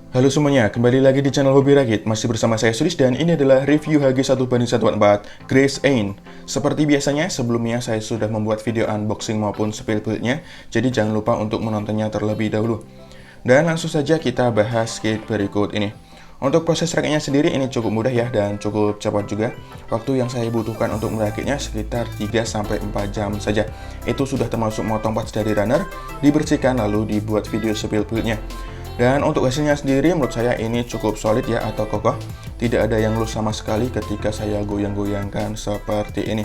Halo semuanya, kembali lagi di channel Hobi Rakit. Masih bersama saya Sudis dan ini adalah review HG1/144 Grace Ain. Seperti biasanya, sebelumnya saya sudah membuat video unboxing maupun spill build-nya, jadi jangan lupa untuk menontonnya terlebih dahulu. Dan langsung saja kita bahas kit berikut ini. Untuk proses rakitnya sendiri ini cukup mudah ya dan cukup cepat juga. Waktu yang saya butuhkan untuk merakitnya sekitar 3-4 jam saja. Itu sudah termasuk motong parts dari runner, dibersihkan lalu dibuat video spill build-nya. Dan untuk hasilnya sendiri menurut saya ini cukup solid ya atau kokoh. Tidak ada yang loose sama sekali ketika saya goyang-goyangkan seperti ini.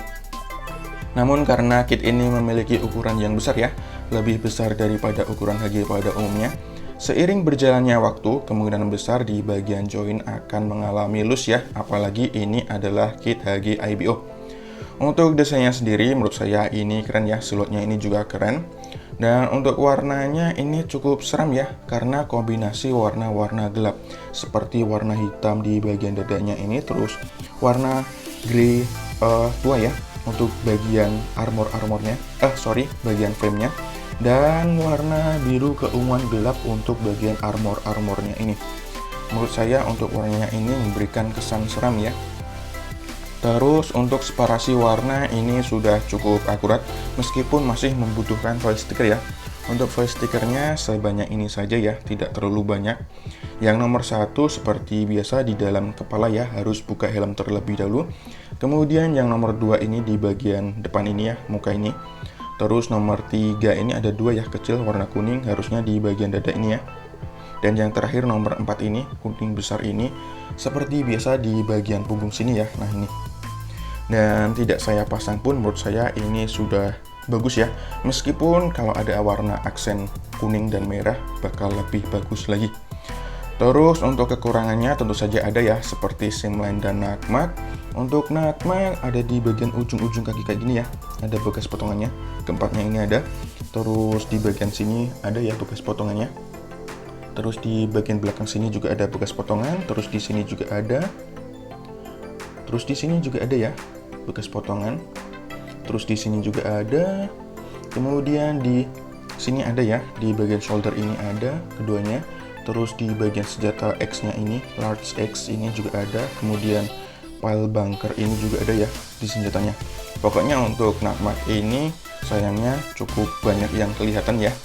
Namun karena kit ini memiliki ukuran yang besar ya, lebih besar daripada ukuran HG pada umumnya. Seiring berjalannya waktu, kemungkinan besar di bagian join akan mengalami loose ya, apalagi ini adalah kit HG IBO. Untuk desainnya sendiri menurut saya ini keren ya, slotnya ini juga keren. Dan untuk warnanya ini cukup seram ya, karena kombinasi warna-warna gelap seperti warna hitam di bagian dadanya ini, terus warna grey tua ya untuk bagian bagian framenya, dan warna biru keunguan gelap untuk bagian armornya ini. Menurut saya untuk warnanya ini memberikan kesan seram ya. Terus untuk separasi warna ini sudah cukup akurat meskipun masih membutuhkan foil sticker ya. Untuk foil stickernya sebanyak ini saja ya, tidak terlalu banyak. Yang nomor 1 seperti biasa di dalam kepala ya, harus buka helm terlebih dahulu. Kemudian yang nomor 2 ini di bagian depan ini ya, muka ini. Terus nomor 3 ini ada 2 ya, kecil warna kuning, harusnya di bagian dada ini ya. Dan yang terakhir nomor 4 ini, kuning besar ini, seperti biasa di bagian punggung sini ya. Nah ini. Dan tidak saya pasang pun menurut saya ini sudah bagus ya. Meskipun kalau ada warna aksen kuning dan merah bakal lebih bagus lagi. Terus untuk kekurangannya tentu saja ada ya, seperti simline dan nutmeg. Untuk nutmeg ada di bagian ujung-ujung kaki kayak gini ya, ada bekas potongannya. Keempatnya ini ada. Terus di bagian sini ada ya bekas potongannya. Terus di bagian belakang sini juga ada bekas potongan. Terus di sini juga ada. Terus di sini juga ada ya bekas potongan. Terus di sini juga ada. Kemudian di sini ada ya, di bagian shoulder ini ada keduanya. Terus di bagian senjata X-nya ini, large X ini juga ada. Kemudian pile bunker ini juga ada ya di senjatanya. Pokoknya untuk nutmeg ini sayangnya cukup banyak yang kelihatan ya.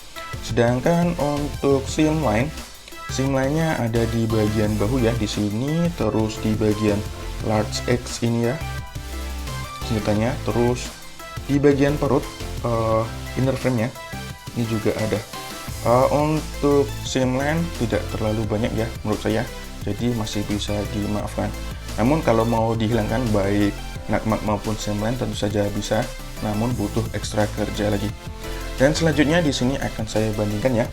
Sedangkan untuk simline-nya ada di bagian bahu ya, di sini. Terus di bagian large X ini ya senjatanya, terus di bagian perut inner frame nya ini juga ada. Untuk simline tidak terlalu banyak ya menurut saya, jadi masih bisa dimaafkan. Namun kalau mau dihilangkan baik nutmeg maupun simline tentu saja bisa, namun butuh ekstra kerja lagi. Dan selanjutnya di sini akan saya bandingkan ya.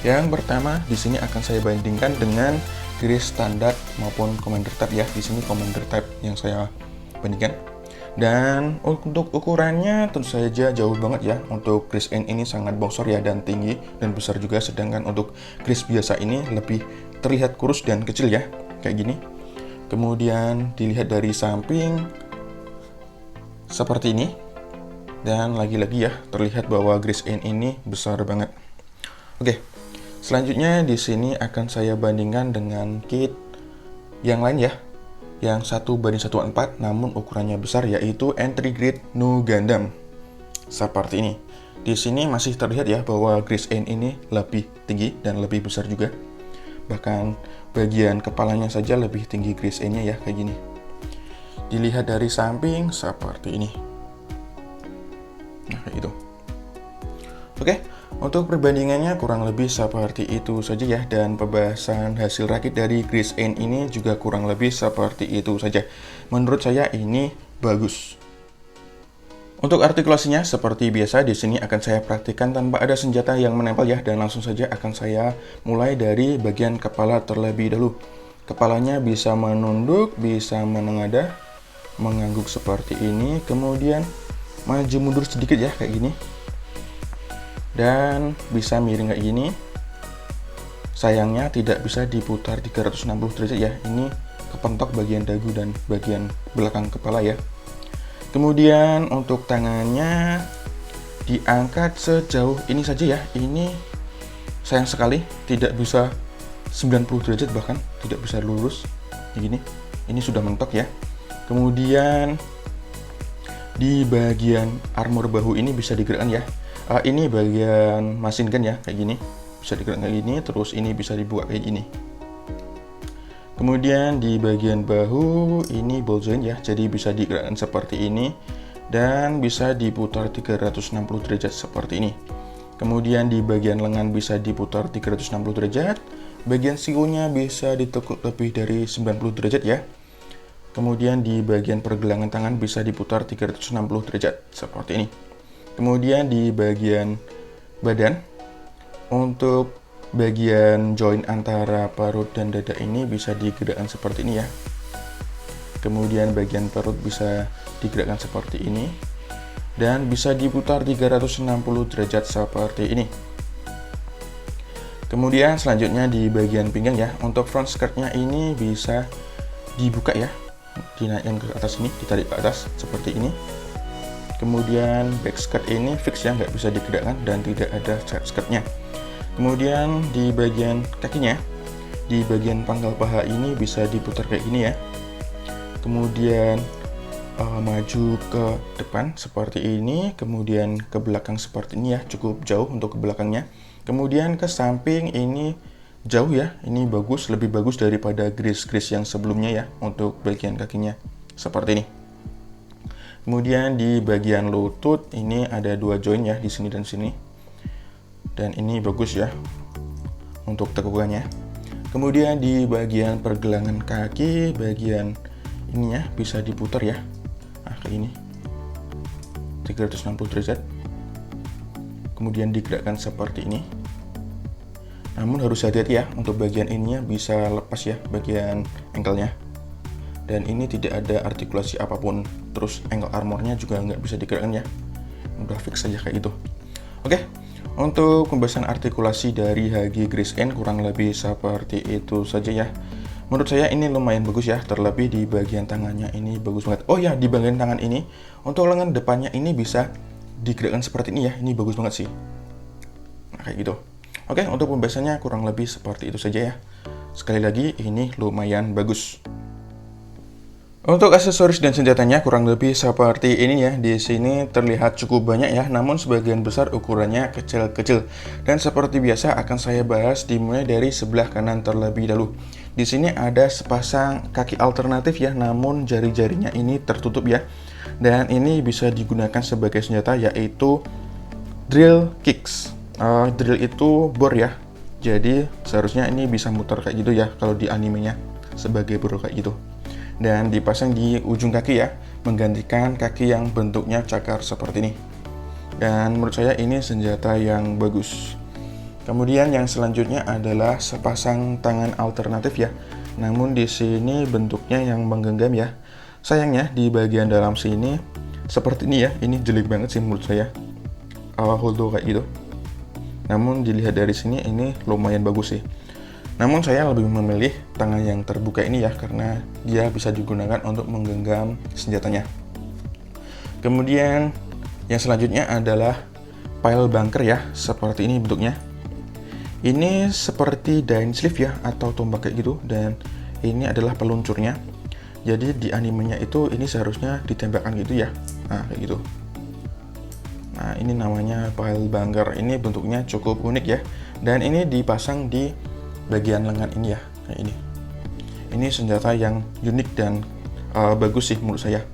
Yang pertama di sini akan saya bandingkan dengan Grace standar maupun Commander Type ya. Di sini Commander Type yang saya bandingkan. Dan untuk ukurannya tentu saja jauh banget ya. Untuk Grace Ain ini sangat bongsor ya dan tinggi dan besar juga. Sedangkan untuk Grace biasa ini lebih terlihat kurus dan kecil ya, kayak gini. Kemudian dilihat dari samping seperti ini. Dan lagi-lagi ya terlihat bahwa Grace Ain ini besar banget. Oke. Selanjutnya di sini akan saya bandingkan dengan kit yang lain ya, yang 1/1/4 namun ukurannya besar, yaitu entry grade No Gundam. Seperti ini. Di sini masih terlihat ya bahwa Grace Ain ini lebih tinggi dan lebih besar juga. Bahkan bagian kepalanya saja lebih tinggi Grace Ain-nya ya, kayak gini. Dilihat dari samping seperti ini. Nah, kayak gitu. Oke. Untuk perbandingannya kurang lebih seperti itu saja ya, dan pembahasan hasil rakit dari Grace Ain ini juga kurang lebih seperti itu saja. Menurut saya ini bagus. Untuk artikulasinya seperti biasa di sini akan saya praktikkan tanpa ada senjata yang menempel ya, dan langsung saja akan saya mulai dari bagian kepala terlebih dahulu. Kepalanya bisa menunduk, bisa menengadah, mengangguk seperti ini, kemudian maju mundur sedikit ya kayak gini. Dan bisa miring kayak gini. Sayangnya tidak bisa diputar 360 derajat ya, ini kepentok bagian dagu dan bagian belakang kepala ya. Kemudian untuk tangannya diangkat sejauh ini saja ya. Ini sayang sekali tidak bisa 90 derajat bahkan, tidak bisa lurus kayak gini. Ini sudah mentok ya. Kemudian di bagian armor bahu ini bisa digerakkan ya. Ini bagian machine gun ya, kayak gini. Bisa digerakkan kayak gini, terus ini bisa dibuka kayak gini. Kemudian di bagian bahu ini ball joint ya, jadi bisa digerakkan seperti ini dan bisa diputar 360 derajat seperti ini. Kemudian di bagian lengan bisa diputar 360 derajat, bagian sikunya bisa ditekuk lebih dari 90 derajat ya. Kemudian di bagian pergelangan tangan bisa diputar 360 derajat seperti ini. Kemudian di bagian badan, untuk bagian joint antara perut dan dada ini bisa digerakkan seperti ini ya. Kemudian bagian perut bisa digerakkan seperti ini dan bisa diputar 360 derajat seperti ini. Kemudian selanjutnya di bagian pinggang ya, untuk front skirtnya ini bisa dibuka ya, dinaikkan ke atas ini, ditarik ke atas seperti ini. Kemudian back skirt ini fix ya, nggak bisa digerakkan dan tidak ada side skirtnya. Kemudian di bagian kakinya, di bagian pangkal paha ini bisa diputar kayak gini ya. Kemudian maju ke depan seperti ini, kemudian ke belakang seperti ini ya, cukup jauh untuk ke belakangnya. Kemudian ke samping ini jauh ya, ini bagus, lebih bagus daripada grease yang sebelumnya ya untuk bagian kakinya seperti ini. Kemudian di bagian lutut ini ada dua joint ya, di sini dan sini. Dan ini bagus ya untuk tekukannya. Kemudian di bagian pergelangan kaki, bagian ini ya bisa diputar ya. Nah, kayak ini. 360 derajat. Kemudian digerakkan seperti ini. Namun harus hati-hati ya, untuk bagian ininya bisa lepas ya, bagian ankle-nya. Dan ini tidak ada artikulasi apapun. Terus ankle armornya juga nggak bisa digerakkan ya. Udah fix saja kayak gitu. Oke, untuk pembahasan artikulasi dari HG Grace N kurang lebih seperti itu saja ya. Menurut saya ini lumayan bagus ya, terlebih di bagian tangannya ini bagus banget. Oh ya, di bagian tangan ini, untuk lengan depannya ini bisa digerakkan seperti ini ya, ini bagus banget sih. Nah, kayak gitu. Oke, untuk pembahasannya kurang lebih seperti itu saja ya. Sekali lagi, ini lumayan bagus. Untuk aksesoris dan senjatanya kurang lebih seperti ini ya. Di sini terlihat cukup banyak ya, namun sebagian besar ukurannya kecil-kecil. Dan seperti biasa akan saya bahas dimulai dari sebelah kanan terlebih dahulu. Di sini ada sepasang kaki alternatif ya, namun jari-jarinya ini tertutup ya. Dan ini bisa digunakan sebagai senjata yaitu drill kicks. Drill itu bor ya. Jadi seharusnya ini bisa muter kayak gitu ya kalau di animenya sebagai bor kayak gitu. Dan dipasang di ujung kaki ya, menggantikan kaki yang bentuknya cakar seperti ini. Dan menurut saya ini senjata yang bagus. Kemudian yang selanjutnya adalah sepasang tangan alternatif ya. Namun di sini bentuknya yang menggenggam ya. Sayangnya di bagian dalam sini seperti ini ya. Ini jelek banget sih menurut saya. Holdo kayak gitu. Namun dilihat dari sini ini lumayan bagus sih. Namun saya lebih memilih tangan yang terbuka ini ya, karena dia bisa digunakan untuk menggenggam senjatanya. Kemudian yang selanjutnya adalah pile bunker ya, seperti ini bentuknya. Ini seperti dain sleeve ya, atau tombak kayak gitu, dan ini adalah peluncurnya. Jadi di animenya itu ini seharusnya ditembakkan gitu ya, nah kayak gitu. Nah ini namanya pile bunker, ini bentuknya cukup unik ya, dan ini dipasang di bagian lengan ini ya, kayak ini. Ini senjata yang unik dan bagus sih menurut saya.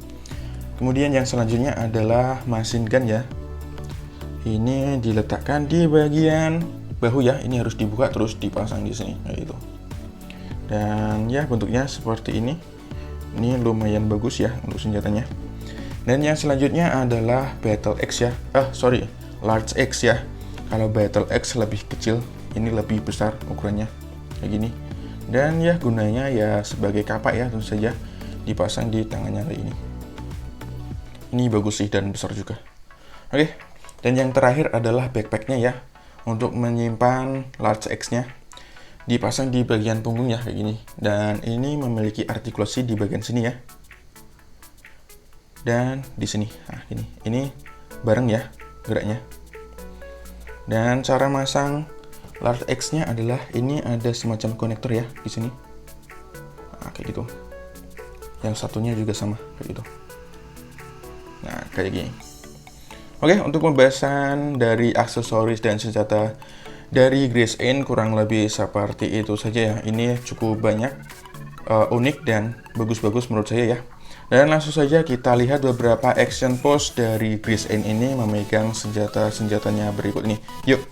Kemudian yang selanjutnya adalah machine gun ya. Ini diletakkan di bagian bahu ya. Ini harus dibuka terus dipasang di sini kayak gitu. Dan ya bentuknya seperti ini. Ini lumayan bagus ya untuk senjatanya. Dan yang selanjutnya adalah Battle Axe ya. Large Axe ya. Kalau Battle Axe lebih kecil, ini lebih besar ukurannya. Kayak gini. Dan ya gunanya ya sebagai kapak ya, tentu saja dipasang di tangannya kayak ini. Ini bagus sih dan besar juga. Oke. Dan yang terakhir adalah backpacknya ya, untuk menyimpan large X-nya. Dipasang di bagian punggung ya kayak gini. Dan ini memiliki artikulasi di bagian sini ya. Dan di sini. Nah, ini bareng ya geraknya. Dan cara masang Large X-nya adalah ini ada semacam konektor ya di sini. Nah, kayak gitu. Yang satunya juga sama kayak gitu. Nah, kayak gini. Oke, untuk pembahasan dari aksesoris dan senjata dari Grace Inn kurang lebih seperti itu saja ya. Ini cukup banyak, unik dan bagus-bagus menurut saya ya. Dan langsung saja kita lihat beberapa action pose dari Grace Inn ini memegang senjata-senjatanya berikut ini. Yuk!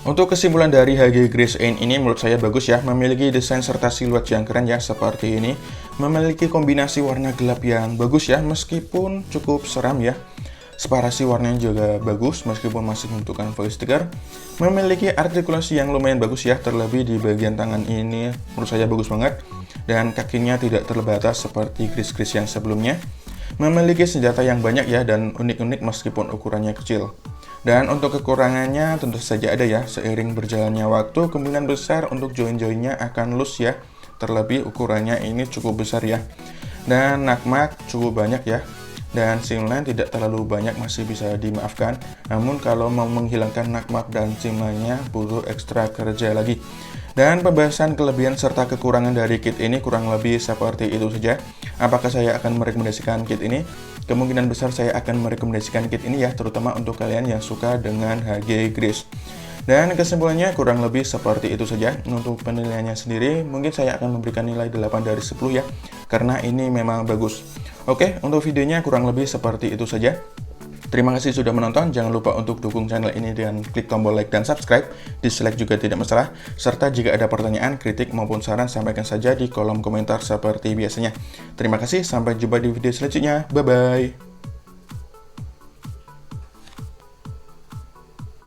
Untuk kesimpulan dari HG Grace Inn ini menurut saya bagus ya, memiliki desain serta siluet yang keren ya seperti ini, memiliki kombinasi warna gelap yang bagus ya meskipun cukup seram ya. Separasi warnanya juga bagus meskipun masih membutuhkan voice sticker, memiliki artikulasi yang lumayan bagus ya, terlebih di bagian tangan ini menurut saya bagus banget dan kakinya tidak terbatas seperti Grace yang sebelumnya. Memiliki senjata yang banyak ya dan unik-unik meskipun ukurannya kecil. Dan untuk kekurangannya tentu saja ada ya, seiring berjalannya waktu kemungkinan besar untuk join-joinnya akan loose ya, terlebih ukurannya ini cukup besar ya. Dan nakmak cukup banyak ya, dan simline tidak terlalu banyak, masih bisa dimaafkan. Namun kalau mau menghilangkan nakmak dan simline-nya butuh ekstra kerja lagi. Dan pembahasan kelebihan serta kekurangan dari kit ini kurang lebih seperti itu saja. Apakah saya akan merekomendasikan kit ini? Kemungkinan besar saya akan merekomendasikan kit ini ya, terutama untuk kalian yang suka dengan HG Grace. Dan kesimpulannya kurang lebih seperti itu saja. Untuk penilaiannya sendiri, mungkin saya akan memberikan nilai 8 dari 10 ya, karena ini memang bagus. Oke, untuk videonya kurang lebih seperti itu saja. Terima kasih sudah menonton, jangan lupa untuk dukung channel ini dengan klik tombol like dan subscribe, dislike juga tidak masalah, serta jika ada pertanyaan, kritik maupun saran sampaikan saja di kolom komentar seperti biasanya. Terima kasih, sampai jumpa di video selanjutnya, bye-bye!